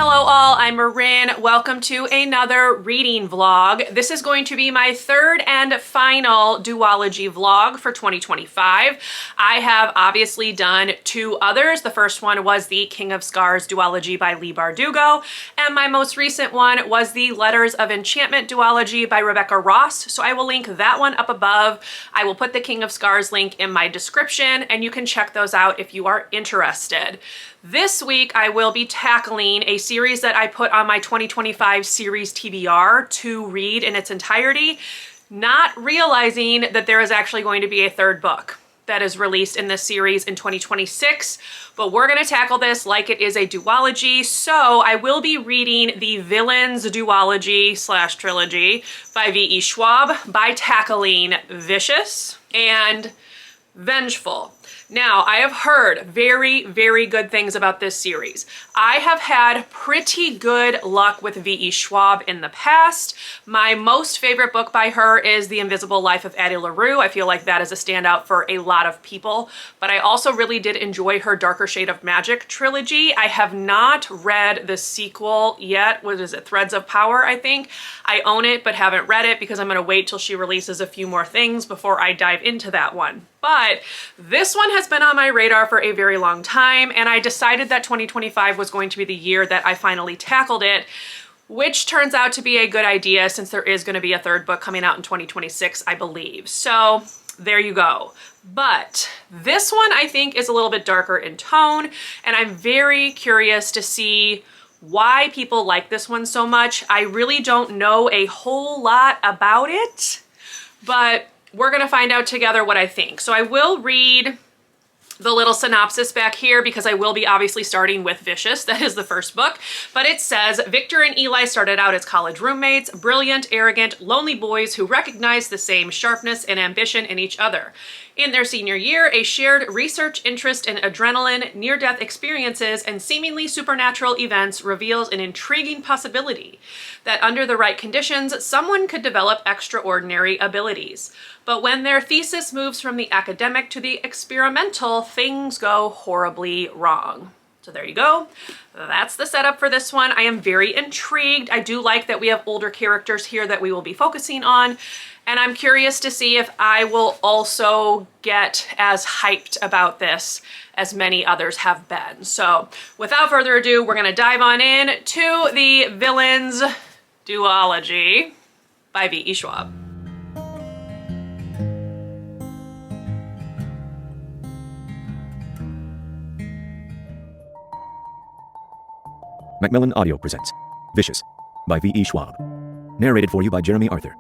Hello all, I'm Marin. Welcome to another reading vlog. This is going to be my third and final duology vlog for 2025. I have obviously done two others. The first one was the King of Scars duology by Leigh Bardugo, and my most recent one was the Letters of Enchantment duology by Rebecca Ross. So I will link that one up above. I will put the King of Scars link in my description, and you can check those out if you are interested. This week, I will be tackling a series that I put on my 2025 series TBR to read in its entirety, not realizing that there is actually going to be a third book that is released in this series in 2026, but we're going to tackle this like it is a duology. So I will be reading the Villains duology / trilogy by VE Schwab by tackling Vicious and Vengeful. Now, I have heard very, very good things about this series. I have had pretty good luck with VE Schwab in the past. My most favorite book by her is The Invisible Life of Addie LaRue. I feel like that is a standout for a lot of people, but I also really did enjoy her Darker Shade of Magic trilogy. I have not read the sequel yet. What is it? Threads of Power, I think. I own it, but haven't read it because I'm going to wait till she releases a few more things before I dive into that one. But this one has been on my radar for a very long time, and I decided that 2025 was going to be the year that I finally tackled it, which turns out to be a good idea since there is going to be a third book coming out in 2026, I believe. So there you go. But this one I think is a little bit darker in tone, and I'm very curious to see why people like this one so much. I really don't know a whole lot about it, but we're going to find out together what I think. So I will read the little synopsis back here because I will be obviously starting with Vicious. That is the first book. But it says, Victor and Eli started out as college roommates, brilliant, arrogant, lonely boys who recognize the same sharpness and ambition in each other. In their senior year, a shared research interest in adrenaline, near-death experiences, and seemingly supernatural events reveals an intriguing possibility that under the right conditions, someone could develop extraordinary abilities. But when their thesis moves from the academic to the experimental, things go horribly wrong. So there you go. That's the setup for this one. I am very intrigued. I do like that we have older characters here that we will be focusing on. And I'm curious to see if I will also get as hyped about this as many others have been. So without further ado, we're going to dive on in to the Villains duology by VE Schwab. Macmillan Audio presents Vicious by VE Schwab. Narrated for you by Jeremy Arthur.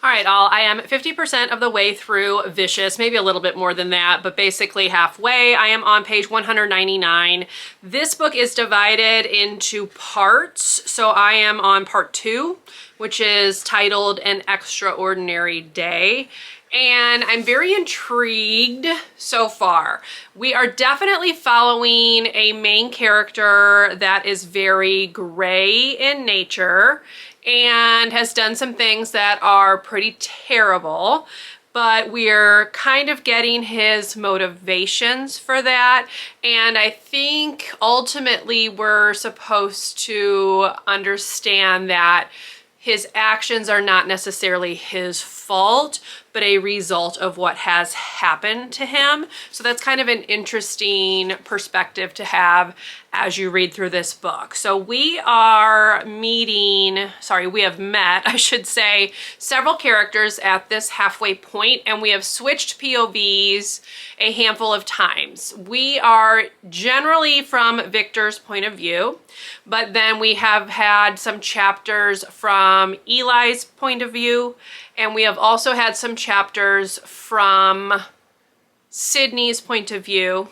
All right, all, I am 50% of the way through Vicious, maybe a little bit more than that, but basically halfway. I am on page 199. This book is divided into parts, so I am on part 2, which is titled An Extraordinary Day. And I'm very intrigued so far. We are definitely following a main character that is very gray in nature and has done some things that are pretty terrible, but we're kind of getting his motivations for that. And I think ultimately we're supposed to understand that his actions are not necessarily his fault, but a result of what has happened to him. So that's kind of an interesting perspective to have as you read through this book. So we have met, I should say, several characters at this halfway point, and we have switched POVs a handful of times. We are generally from Victor's point of view, but then we have had some chapters from Eli's point of view, and we have also had some chapters from Sydney's point of view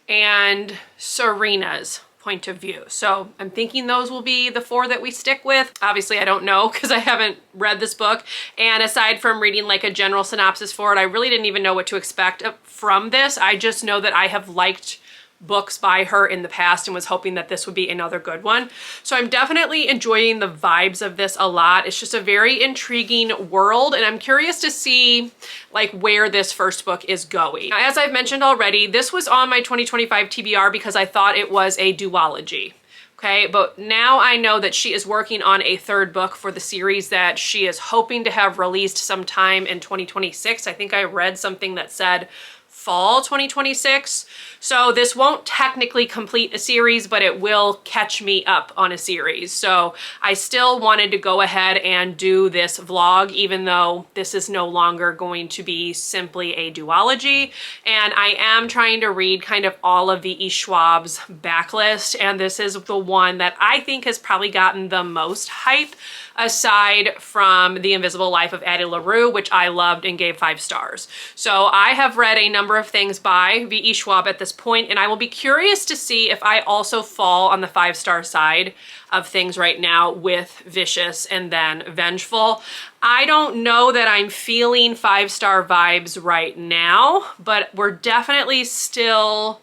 and Serena's point of view. So I'm thinking those will be the 4 that we stick with. Obviously, I don't know because I haven't read this book. And aside from reading like a general synopsis for it, I really didn't even know what to expect from this. I just know that I have liked books by her in the past and was hoping that this would be another good one. So I'm definitely enjoying the vibes of this a lot. It's just a very intriguing world, and I'm curious to see like where this first book is going. Now, as I've mentioned already, this was on my 2025 TBR because I thought it was a duology. Okay, but now I know that she is working on a third book for the series that she is hoping to have released sometime in 2026. I think I read something that said fall 2026. So this won't technically complete a series, but it will catch me up on a series. So I still wanted to go ahead and do this vlog, even though this is no longer going to be simply a duology. And I am trying to read kind of all of VE Schwab's backlist, and this is the one that I think has probably gotten the most hype, aside from The Invisible Life of Addie LaRue, which I loved and gave 5 stars. So I have read a number of things by VE Schwab at this point, and I will be curious to see if I also fall on the 5-star side of things right now with Vicious and then Vengeful. I don't know that I'm feeling 5-star vibes right now, but we're definitely still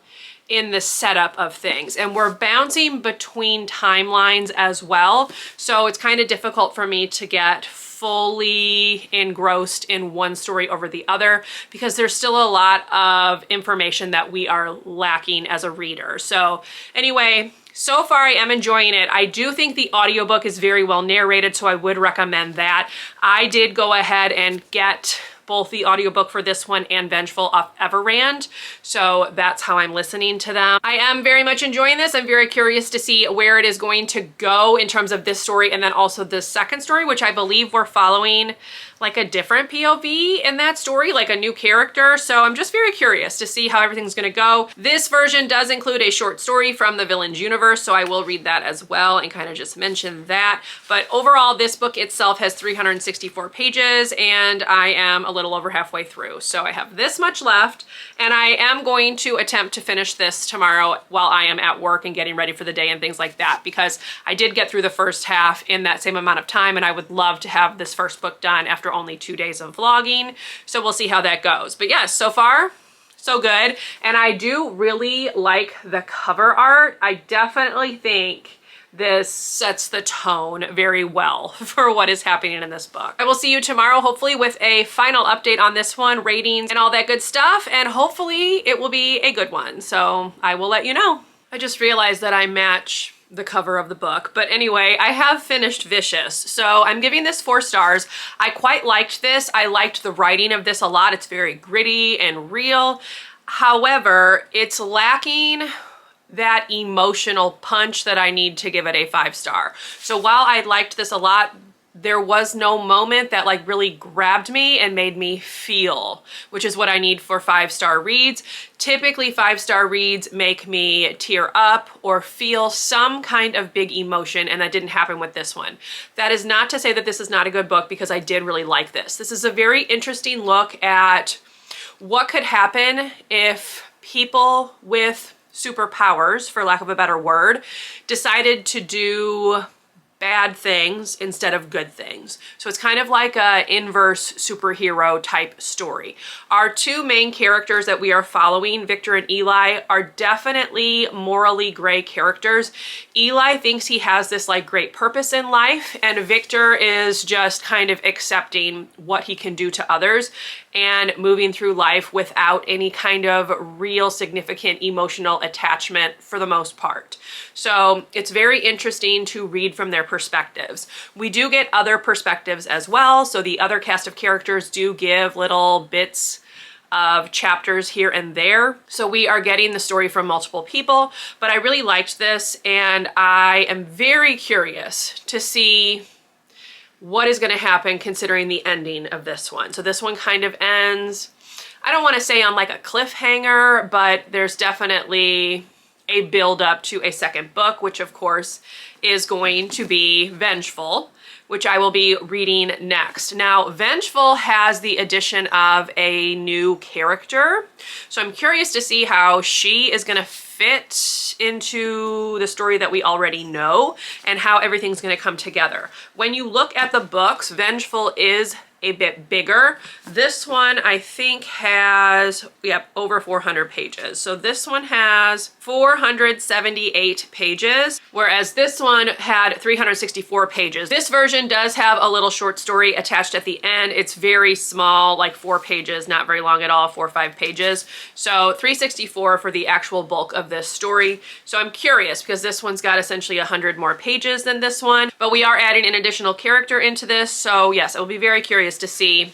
in the setup of things, and we're bouncing between timelines as well, so it's kind of difficult for me to get fully engrossed in one story over the other because there's still a lot of information that we are lacking as a reader. So anyway, so far I am enjoying it. I do think the audiobook is very well narrated, so I would recommend that. I did go ahead and get both the audiobook for this one and Vengeful off Everand, so that's how I'm listening to them. I am very much enjoying this. I'm very curious to see where it is going to go in terms of this story and then also the second story, which I believe we're following like a different POV in that story, like a new character. So I'm just very curious to see how everything's gonna go. This version does include a short story from the Villains universe, so I will read that as well and kind of just mention that. But overall, this book itself has 364 pages and I am a little over halfway through. So I have this much left, and I am going to attempt to finish this tomorrow while I am at work and getting ready for the day and things like that, because I did get through the first half in that same amount of time, and I would love to have this first book done after only 2 days of vlogging. So we'll see how that goes. But yes, so far, so good. And I do really like the cover art. I definitely think this sets the tone very well for what is happening in this book. I will see you tomorrow, hopefully, with a final update on this one, ratings and all that good stuff, and hopefully it will be a good one. So I will let you know. I just realized that I match the cover of the book. But anyway, I have finished Vicious, so I'm giving this 4 stars. I quite liked this. I liked the writing of this a lot. It's very gritty and real. However, it's lacking that emotional punch that I need to give it a 5-star. So while I liked this a lot, there was no moment that like really grabbed me and made me feel, which is what I need for 5-star reads. Typically 5-star reads make me tear up or feel some kind of big emotion, and that didn't happen with this one. That is not to say that this is not a good book, because I did really like this. This is a very interesting look at what could happen if people with superpowers, for lack of a better word, decided to do bad things instead of good things. So it's kind of like a inverse superhero type story. Our 2 main characters that we are following, Victor and Eli, are definitely morally gray characters. Eli thinks he has this like great purpose in life, and Victor is just kind of accepting what he can do to others and moving through life without any kind of real significant emotional attachment for the most part. So it's very interesting to read from their perspectives. We do get other perspectives as well, so the other cast of characters do give little bits of chapters here and there. So we are getting the story from multiple people, but I really liked this, and I am very curious to see what is going to happen considering the ending of this one. So this one kind of ends, I don't want to say on like a cliffhanger, but there's definitely a build up to a second book, which of course is going to be Vengeful, which I will be reading next. Now, Vengeful has the addition of a new character, so I'm curious to see how she is going to fit into the story that we already know and how everything's going to come together. When you look at the books, Vengeful is a bit bigger. This one I think has, yep, over 400 pages. So this one has 478 pages, whereas this one had 364 pages. This version does have a little short story attached at the end. It's very small, like 4 pages, not very long at all, 4 or 5 pages. So 364 for the actual bulk of this story. So I'm curious because this one's got essentially 100 more pages than this one, but we are adding an additional character into this. So yes, I will be very curious to see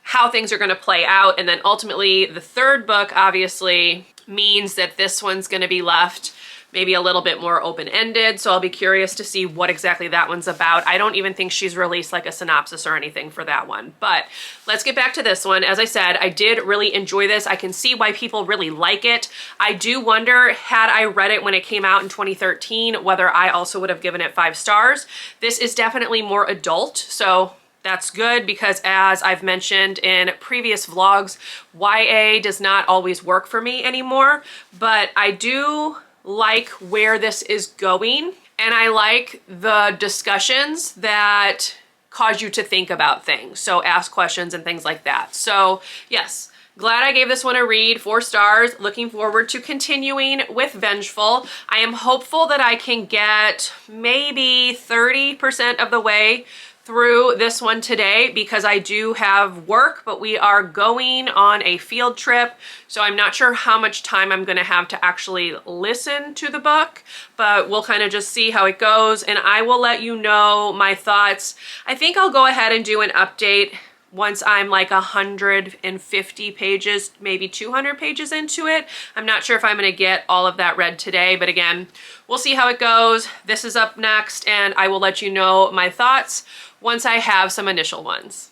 how things are going to play out. And then ultimately the third book obviously means that this one's going to be left maybe a little bit more open-ended. So I'll be curious to see what exactly that one's about. I don't even think she's released like a synopsis or anything for that one. But let's get back to this one. As I said, I did really enjoy this. I can see why people really like it. I do wonder, had I read it when it came out in 2013, whether I also would have given it 5 stars. This is definitely more adult, so that's good because, as I've mentioned in previous vlogs, YA does not always work for me anymore, but I do like where this is going, and I like the discussions that cause you to think about things. So ask questions and things like that. So yes, glad I gave this one a read, 4 stars. Looking forward to continuing with Vengeful. I am hopeful that I can get maybe 30% of the way through this one today because I do have work, but we are going on a field trip. So I'm not sure how much time I'm going to have to actually listen to the book, but we'll kind of just see how it goes. And I will let you know my thoughts. I think I'll go ahead and do an update once I'm like 150 pages, maybe 200 pages into it. I'm not sure if I'm going to get all of that read today, but again, we'll see how it goes. This is up next, and I will let you know my thoughts once I have some initial ones.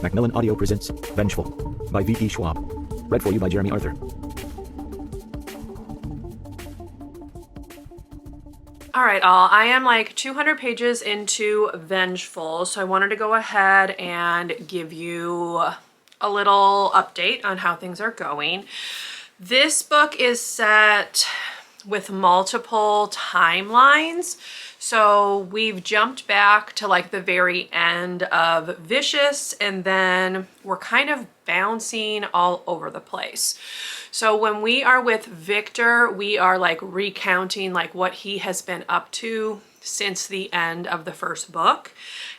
Macmillan Audio presents Vengeful by VE Schwab. Read for you by Jeremy Arthur. All right, all. I am like 200 pages into Vengeful, so I wanted to go ahead and give you a little update on how things are going. This book is set with multiple timelines. So we've jumped back to like the very end of Vicious, and then we're kind of bouncing all over the place. So when we are with Victor, we are like recounting like what he has been up to since the end of the first book.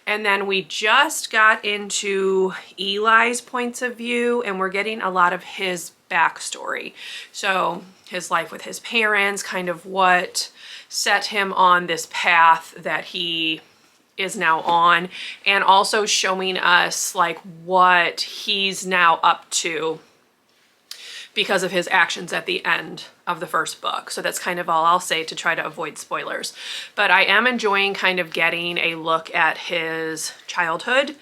And then we just got into Eli's points of view, and we're getting a lot of his backstory. So his life with his parents, kind of what set him on this path that he is now on, and also showing us like what he's now up to because of his actions at the end of the first book. So that's kind of all I'll say to try to avoid spoilers. But I am enjoying kind of getting a look at his childhood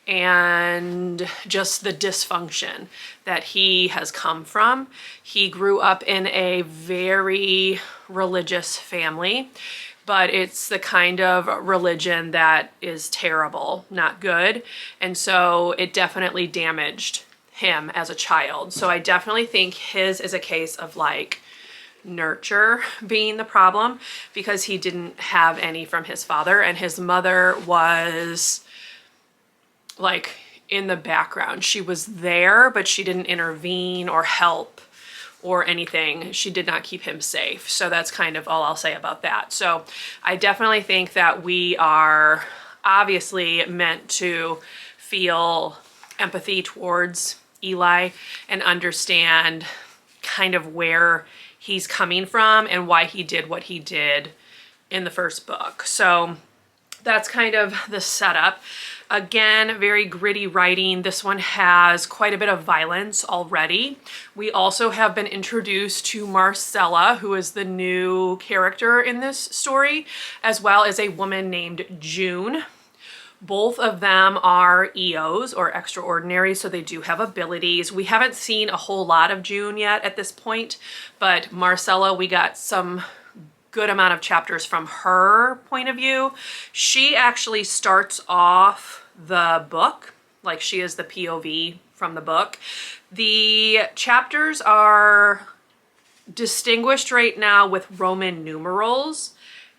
and just the dysfunction that he has come from. He grew up in a very religious family, but it's the kind of religion that is terrible, not good. And so it definitely damaged him as a child. So I definitely think his is a case of like nurture being the problem, because he didn't have any from his father, and his mother was like in the background. She was there, but she didn't intervene or help or anything. She did not keep him safe. So that's kind of all I'll say about that. So I definitely think that we are obviously meant to feel empathy towards Eli and understand kind of where he's coming from and why he did what he did in the first book. So that's kind of the setup. Again, very gritty writing. This one has quite a bit of violence already. We also have been introduced to Marcella, who is the new character in this story, as well as a woman named June. Both of them are EOs, or extraordinary, so they do have abilities. We haven't seen a whole lot of June yet at this point, but Marcella, we got some good amount of chapters from her point of view. She actually starts off the book, like she is the POV from the book. The chapters are distinguished right now with Roman numerals,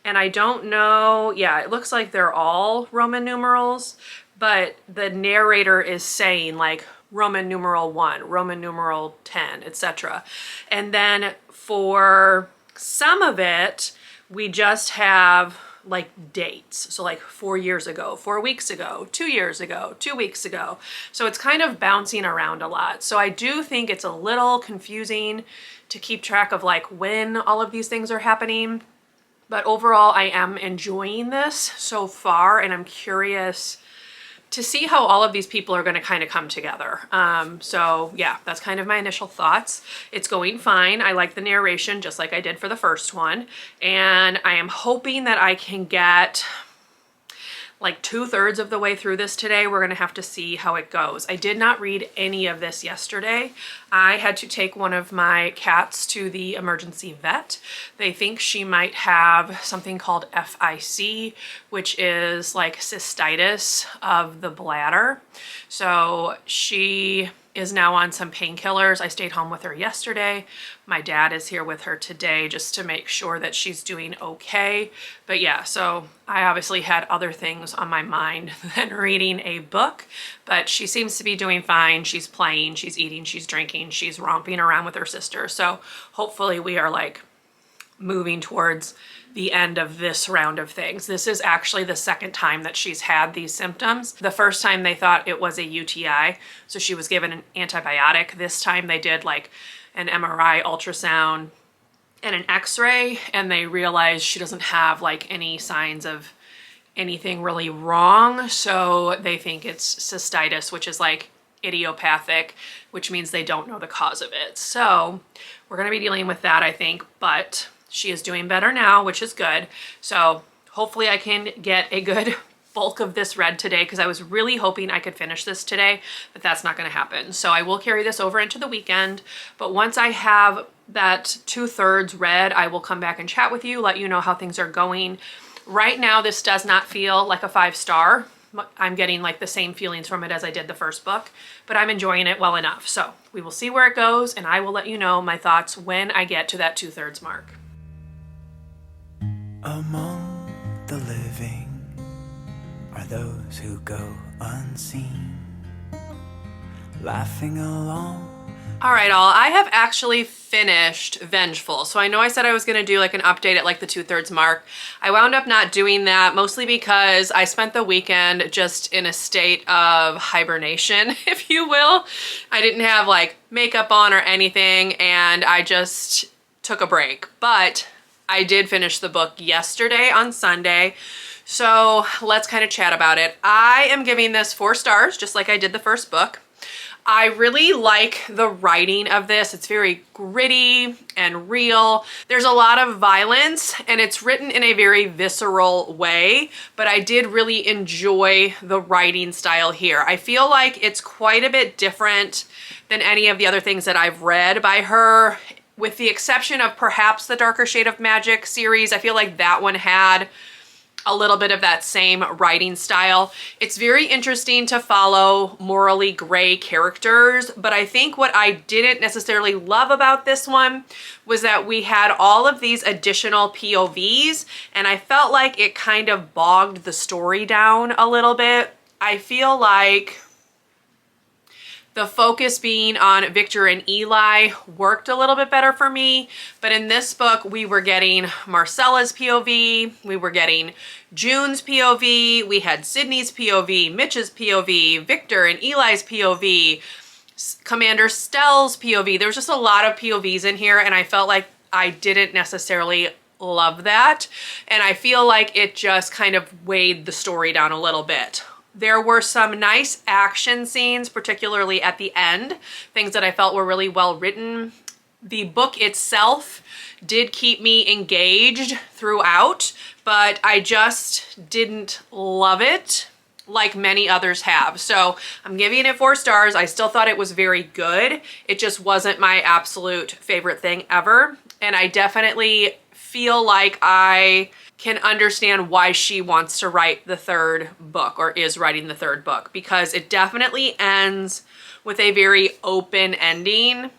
And I don't know, yeah, it looks like they're all Roman numerals, but the narrator is saying like Roman numeral 1, Roman numeral 10, etc. And then for some of it, we just have like dates. So like 4 years ago, 4 weeks ago, 2 years ago, 2 weeks ago. So it's kind of bouncing around a lot. So I do think it's a little confusing to keep track of like when all of these things are happening. But overall, I am enjoying this so far, and I'm curious to see how all of these people are going to kind of come together. So yeah, that's kind of my initial thoughts. It's going fine. I like the narration just like I did for the first one. And I am hoping that I can get like 2/3 of the way through this today. We're going to have to see how it goes. I did not read any of this yesterday. I had to take one of my cats to the emergency vet. They think she might have something called FIC, which is like cystitis of the bladder. So she is now on some painkillers. I stayed home with her yesterday. My dad is here with her today just to make sure that she's doing okay. But yeah, so I obviously had other things on my mind than reading a book, but she seems to be doing fine. She's playing, she's eating, she's drinking, she's romping around with her sister. So hopefully we are like moving towards the end of this round of things. This is actually the second time that she's had these symptoms. The first time they thought it was a UTI, so she was given an antibiotic. This time they did like an MRI, ultrasound, and an x-ray, and they realized she doesn't have like any signs of anything really wrong. So they think it's cystitis, which is like idiopathic, which means they don't know the cause of it. So we're gonna be dealing with that, I think, but she is doing better now, which is good. So hopefully I can get a good bulk of this read today, because I was really hoping I could finish this today, but that's not going to happen. So I will carry this over into the weekend. But once I have that 2/3 read, I will come back and chat with you, let you know how things are going. Right now, this does not feel like a 5-star. I'm getting like the same feelings from it as I did the first book, but I'm enjoying it well enough. So we will see where it goes, and I will let you know my thoughts when I get to that 2/3 mark. Among the living are those who go unseen, laughing along. All right, all, I have actually finished Vengeful. So I know I said I was gonna do like an update at like the 2/3 mark. I wound up not doing that, mostly because I spent the weekend just in a state of hibernation, if you will. I didn't have like makeup on or anything, and I just took a break. But I did finish the book yesterday on Sunday. So let's kind of chat about it. I am giving this 4 stars, just like I did the first book. I really like the writing of this. It's very gritty and real. There's a lot of violence, and it's written in a very visceral way, but I did really enjoy the writing style here. I feel like it's quite a bit different than any of the other things that I've read by her, with the exception of perhaps the Darker Shade of Magic series. I feel like that one had a little bit of that same writing style. It's very interesting to follow morally gray characters, but I think what I didn't necessarily love about this one was that we had all of these additional POVs, and I felt like it kind of bogged the story down a little bit. I feel like the focus being on Victor and Eli worked a little bit better for me, but in this book we were getting Marcella's POV, we were getting June's POV, we had Sydney's POV, Mitch's POV, Victor and Eli's POV, Commander Stell's POV. There was just a lot of POVs in here, and I felt like I didn't necessarily love that, and I feel like it just kind of weighed the story down a little bit. There were some nice action scenes, particularly at the end, things that I felt were really well written. The book itself did keep me engaged throughout, but I just didn't love it like many others have. So I'm giving it 4 stars. I still thought it was very good. It just wasn't my absolute favorite thing ever. And I definitely feel like I can understand why she wants to write the 3rd book, or is writing the 3rd book, because it definitely ends with a very open ending.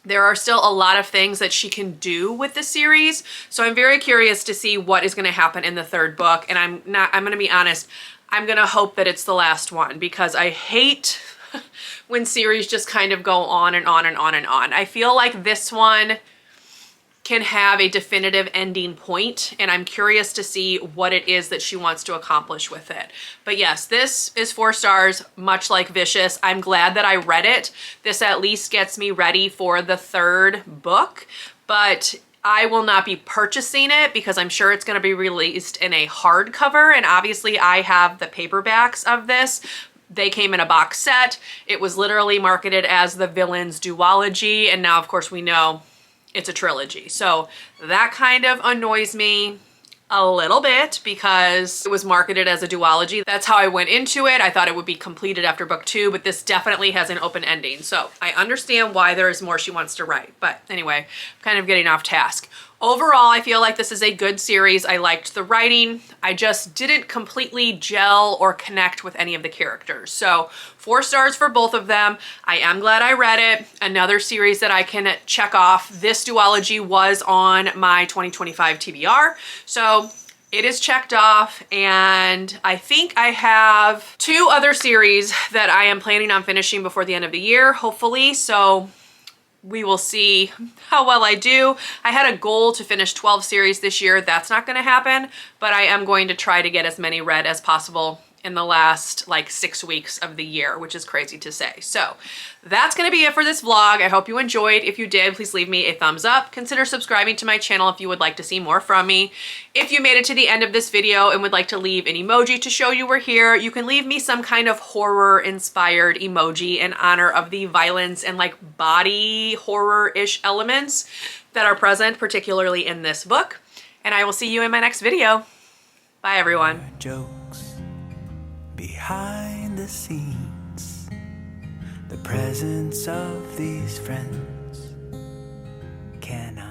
There are still a lot of things that she can do with the series. So I'm very curious to see what is going to happen in the third book. And I'm going to be honest, I'm going to hope that it's the last one, because I hate when series just kind of go on and on and on and on. I feel like this one can have a definitive ending point, and I'm curious to see what it is that she wants to accomplish with it. But yes, this is 4 stars, much like Vicious. I'm glad that I read it. This at least gets me ready for the third book, but I will not be purchasing it because I'm sure it's going to be released in a hardcover, and obviously I have the paperbacks of this. They came in a box set. It was literally marketed as the Villains Duology, and now of course we know it's a trilogy. So that kind of annoys me a little bit because it was marketed as a duology. That's how I went into it. I thought it would be completed after book 2, but this definitely has an open ending. So I understand why there is more she wants to write. But anyway, I'm kind of getting off task. Overall, I feel like this is a good series. I liked the writing. I just didn't completely gel or connect with any of the characters. So 4 stars for both of them. I am glad I read it. Another series that I can check off. This duology was on my 2025 TBR. So it is checked off, and I think I have 2 other series that I am planning on finishing before the end of the year, hopefully. So we will see how well I do. I had a goal to finish 12 series this year. That's not going to happen, but I am going to try to get as many read as possible in the last like 6 weeks of the year, which is crazy to say. So that's going to be it for this vlog. I hope you enjoyed. If you did, please leave me a thumbs up. Consider subscribing to my channel if you would like to see more from me. If you made it to the end of this video and would like to leave an emoji to show you were here, you can leave me some kind of horror inspired emoji in honor of the violence and like body horror-ish elements that are present, particularly in this book. And I will see you in my next video. Bye everyone. Jokes behind the scenes, the presence of these friends cannot